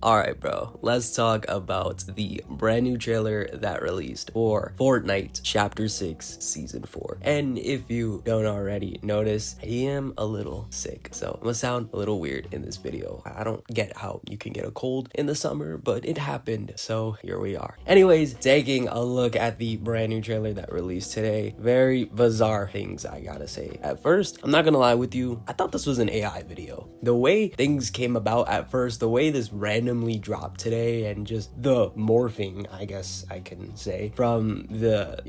Alright, bro, let's talk about the brand new trailer that released for Fortnite Chapter 6 Season 4. And if you don't already notice, I am a little sick, so I'm gonna sound a little weird in this video. I don't get how you can get a cold in the summer, but it happened, so here we are. Anyways, taking a look at the brand new trailer that released today, very bizarre things, I gotta say. At first, I'm not gonna lie with you, I thought this was an AI video. The way things came about at first, the way this randomly dropped today, and just the morphing, I guess I can say, from the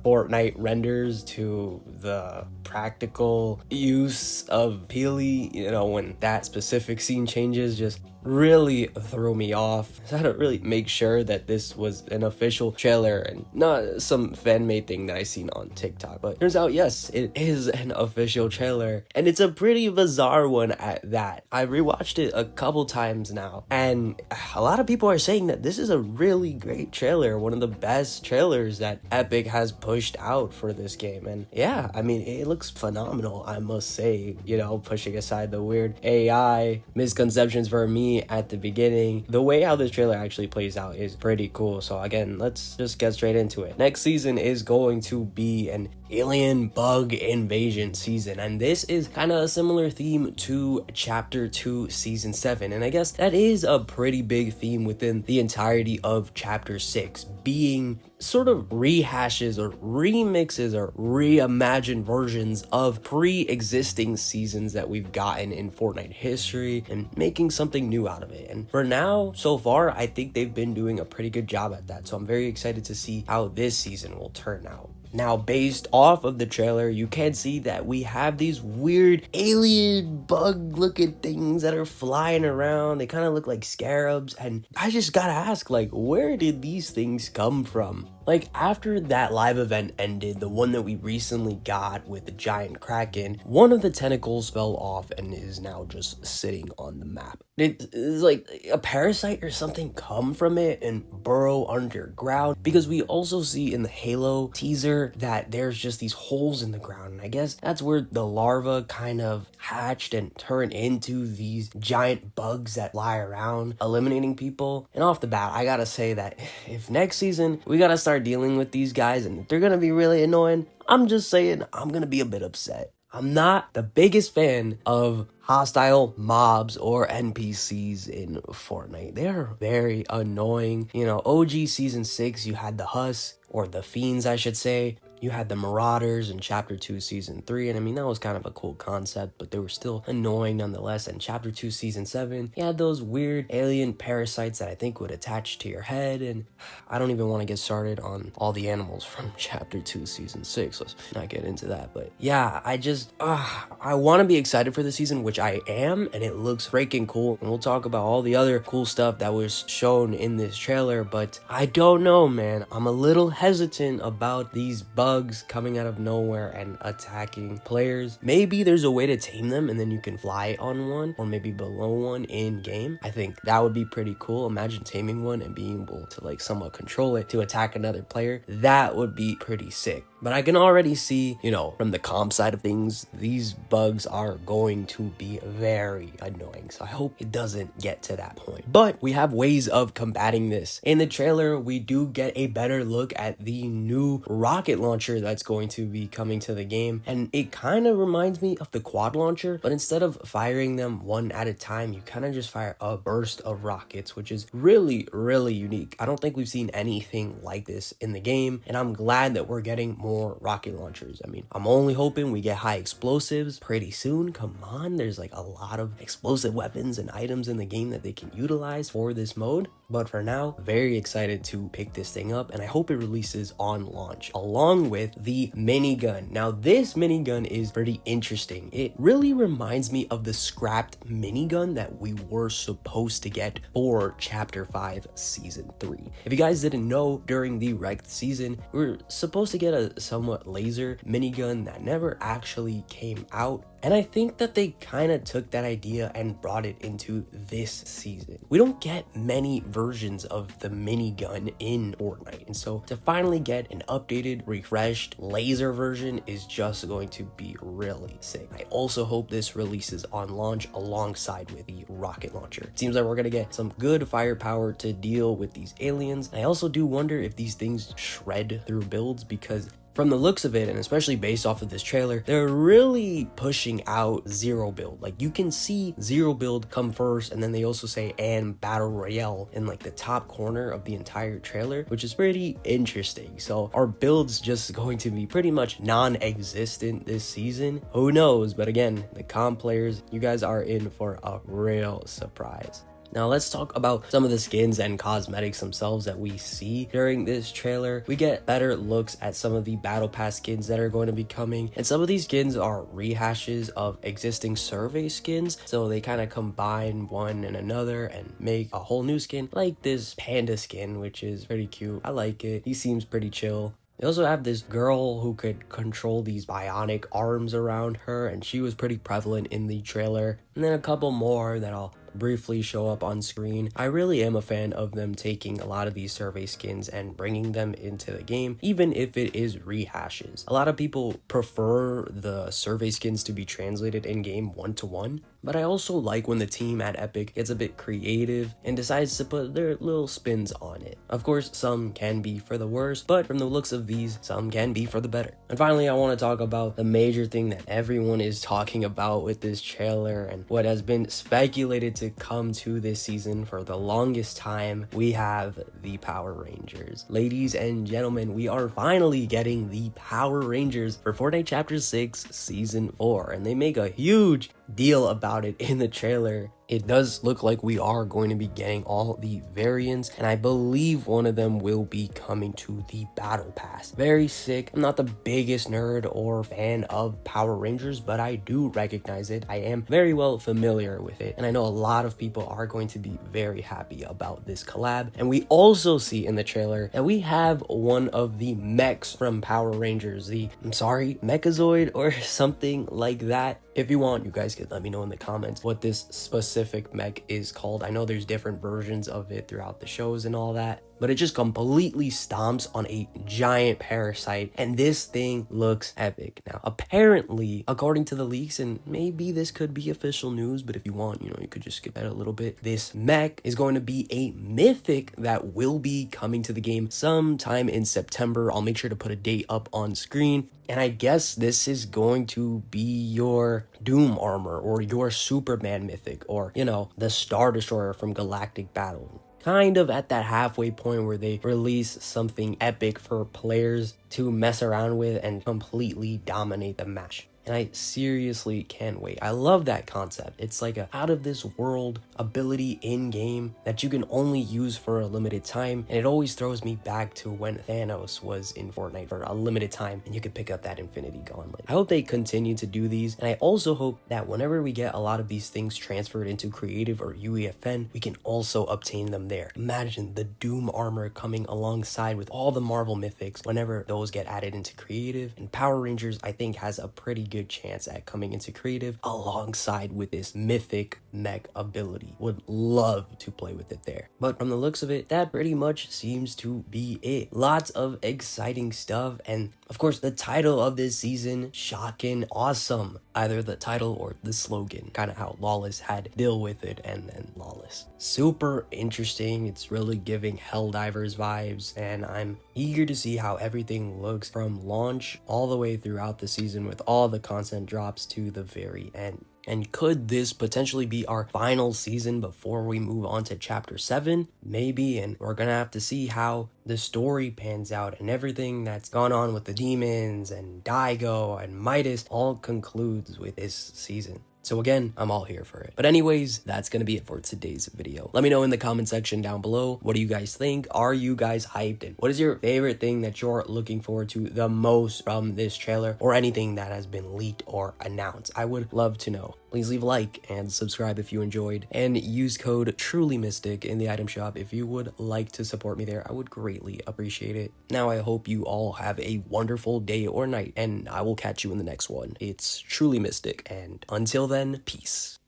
Fortnite renders to the practical use of Peely, when that specific scene changes, just really threw me off. So I had to really make sure that this was an official trailer and not some fan-made thing that I seen on TikTok. But turns out, yes, it is an official trailer, and it's a pretty bizarre one at that. I rewatched it a couple times now, and a lot of people are saying that this is a really great trailer, one of the best trailers that Epic has pushed out for this game. And yeah, I mean, it looks phenomenal, I must say, pushing aside the weird AI misconceptions for me at the beginning. The way how this trailer actually plays out is pretty cool. So again, let's just get straight into it. Next season is going to be an alien bug invasion season, and this is kind of a similar theme to Chapter 2 Season 7, and I guess that is a pretty big theme within the entirety of Chapter 6, being sort of rehashes or remixes or reimagined versions of pre-existing seasons that we've gotten in Fortnite history and making something new out of it. And for now, so far, I think they've been doing a pretty good job at that, so I'm very excited to see how this season will turn out. Now, based off of the trailer, you can see that we have these weird alien bug looking things that are flying around. They kind of look like scarabs, and I just gotta ask, where did these things come from? After that live event ended, the one that we recently got with the giant kraken, one of the tentacles fell off and is now just sitting on the map. It's like a parasite or something come from it and burrow underground, because we also see in the Halo teaser that there's just these holes in the ground, and I guess that's where the larva kind of hatched and turned into these giant bugs that fly around eliminating people. And off the bat, I gotta say that if next season we gotta start dealing with these guys and they're gonna be really annoying, I'm just saying I'm gonna be a bit upset. I'm not the biggest fan of hostile mobs or NPCs in Fortnite. They're very annoying. OG Season 6, you had the Hus, or the Fiends, I should say. You had the Marauders in Chapter 2 Season 3, and I mean, that was kind of a cool concept, but they were still annoying nonetheless. And Chapter 2 Season 7, you had those weird alien parasites that I think would attach to your head, and I don't even want to get started on all the animals from Chapter 2 Season 6. Let's not get into that, but yeah, I want to be excited for the season, which I am, and it looks freaking cool, and we'll talk about all the other cool stuff that was shown in this trailer, but I don't know, man. I'm a little hesitant about these bugs coming out of nowhere and attacking players. Maybe there's a way to tame them and then you can fly on one, or maybe below one in game. I think that would be pretty cool. Imagine taming one and being able to somewhat control it to attack another player. That would be pretty sick. But I can already see, from the comp side of things, these bugs are going to be very annoying. So I hope it doesn't get to that point. But we have ways of combating this. In the trailer, we do get a better look at the new rocket launcher that's going to be coming to the game. And it kind of reminds me of the quad launcher, but instead of firing them one at a time, you kind of just fire a burst of rockets, which is really, really unique. I don't think we've seen anything like this in the game, and I'm glad that we're getting more rocket launchers. I mean, I'm only hoping we get high explosives pretty soon. Come on, there's a lot of explosive weapons and items in the game that they can utilize for this mode. But for now, very excited to pick this thing up, and I hope it releases on launch along with the minigun. Now, this minigun is pretty interesting. It really reminds me of the scrapped minigun that we were supposed to get for Chapter 5 Season 3. If you guys didn't know, during the Wrecked season, we were supposed to get a somewhat laser minigun that never actually came out. And I think that they kind of took that idea and brought it into this season. We don't get many versions of the minigun in Fortnite. And so to finally get an updated, refreshed laser version is just going to be really sick. I also hope this releases on launch alongside with the rocket launcher. It seems like we're gonna get some good firepower to deal with these aliens. I also do wonder if these things shred through builds, because from the looks of it, and especially based off of this trailer, they're really pushing out zero build. Like, you can see zero build come first, and then they also say and battle royale in like the top corner of the entire trailer, which is pretty interesting. So are builds just going to be pretty much non-existent this season? Who knows? But again, the comp players, you guys are in for a real surprise. Now let's talk about some of the skins and cosmetics themselves that we see during this trailer. We get better looks at some of the battle pass skins that are going to be coming, and some of these skins are rehashes of existing survey skins, so they kind of combine one and another and make a whole new skin, like this panda skin, which is pretty cute. I like it. He seems pretty chill. They also have this girl who could control these bionic arms around her, and she was pretty prevalent in the trailer. And then a couple more that I'll briefly show up on screen. I really am a fan of them taking a lot of these survey skins and bringing them into the game, even if it is rehashes. A lot of people prefer the survey skins to be translated in game 1-to-1, but I also like when the team at Epic gets a bit creative and decides to put their little spins on it. Of course, some can be for the worse, but from the looks of these, some can be for the better. And finally, I want to talk about the major thing that everyone is talking about with this trailer and what has been speculated to come to this season for the longest time. We have the Power Rangers. Ladies and gentlemen, we are finally getting the Power Rangers for Fortnite Chapter 6 Season 4, and they make a huge deal about it in the trailer. It does look like we are going to be getting all the variants, and I believe one of them will be coming to the Battle Pass. Very sick. I'm not the biggest nerd or fan of Power Rangers, but I do recognize it. I am very well familiar with it, and I know a lot of people are going to be very happy about this collab. And we also see in the trailer that we have one of the mechs from Power Rangers, Mechazoid or something like that. If you want, you guys could let me know in the comments what this specific mech is called. I know there's different versions of it throughout the shows and all that, but it just completely stomps on a giant parasite, and this thing looks epic. Now, apparently, according to the leaks, and maybe this could be official news, but if you want, you could just skip ahead a little bit. This mech is going to be a mythic that will be coming to the game sometime in September. I'll make sure to put a date up on screen. And I guess this is going to be your Doom armor or your Superman mythic, or, the Star Destroyer from Galactic Battle. Kind of at that halfway point where they release something epic for players to mess around with and completely dominate the match. And I seriously can't wait. I love that concept. It's like a out of this world ability in game that you can only use for a limited time. And it always throws me back to when Thanos was in Fortnite for a limited time and you could pick up that Infinity Gauntlet. I hope they continue to do these. And I also hope that whenever we get a lot of these things transferred into creative or UEFN, we can also obtain them there. Imagine the Doom armor coming alongside with all the Marvel mythics whenever those get added into creative. And Power Rangers, I think, has a pretty good chance at coming into creative alongside with this mythic mech ability. Would love to play with it there. But from the looks of it, that pretty much seems to be it. Lots of exciting stuff, and of course the title of this season, shocking awesome. Either the title or the slogan, kind of how Lawless had Deal With It and then Lawless. Super interesting. It's really giving Helldivers vibes, and I'm eager to see how everything looks from launch all the way throughout the season with all the content drops to the very end. And could this potentially be our final season before we move on to Chapter 7? Maybe, and we're gonna have to see how the story pans out and everything that's gone on with the demons and Daigo and Midas all concludes with this season. So again, I'm all here for it. But anyways, that's going to be it for today's video. Let me know in the comment section down below. What do you guys think? Are you guys hyped? And what is your favorite thing that you're looking forward to the most from this trailer or anything that has been leaked or announced? I would love to know. Please leave a like and subscribe if you enjoyed, and use code TrulyMystic in the item shop if you would like to support me there. I would greatly greatly appreciate it. Now I hope you all have a wonderful day or night, and I will catch you in the next one. It's TrulyMystic, and until then, peace.